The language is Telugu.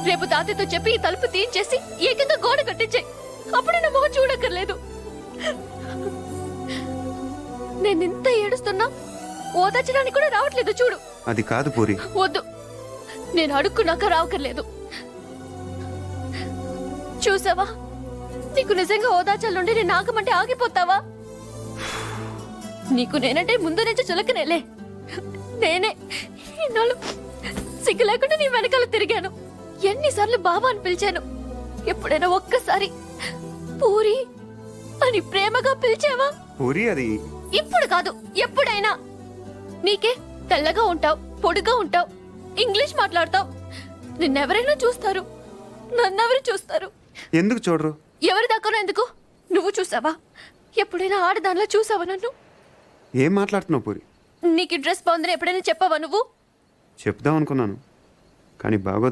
రేపు తాతయ్యతో చెప్పి ఈ తలుపు తీయించేసి ఏకంగా గోడ కట్టించాయి. అప్పుడు నా మొహం చూడక్కర్లేదు. నేనింత ఏడుస్తున్నా ఓదార్చడానికి కూడా రావట్లేదు చూడు. అది కాదు పూరి. వద్దు, నేను అడుక్కున్నాక రావక్కర్లేదు. చూసావా, నీకు నిజంగా ఓదార్చాలంటే నేను ఆగమంటే ఆగిపోతావా? నీకు నేనంటే ముందు నుంచి చులకనేలే. నేనే ఇన్నాళ్ళు సిగ్గు లేకుండా నీ వెనకాల తిరిగాను. ఎన్నిసార్లు బాబా అని పిలిచాను. ఎప్పుడైనా ఒక్కసారి పూరి అని ప్రేమగా పిలిచావా? పూరి అది ఇప్పుడు కాదు, ఎప్పుడైనా. నీకే తెల్లగా ఉంటావు, పొడిగా ఉంటావు, ఇంగ్లీష్ మాట్లాడతావు. నిన్నెవరైనా చూస్తారు, నన్నెవరు చూస్తారు? ఎందుకు చూడరు? ఎవరి దాకా ఎందుకు? నువ్వు చూసావా? ఎప్పుడైనా ఆడదానిలో చూసావా నన్ను? ఏం మాట్లాడుతున్నావు పూరి? నీకు డ్రెస్ బాగుందని ఎప్పుడైనా చెప్పావా నువ్వు? చెప్దాం అనుకున్నాను, కానీ బాగోదని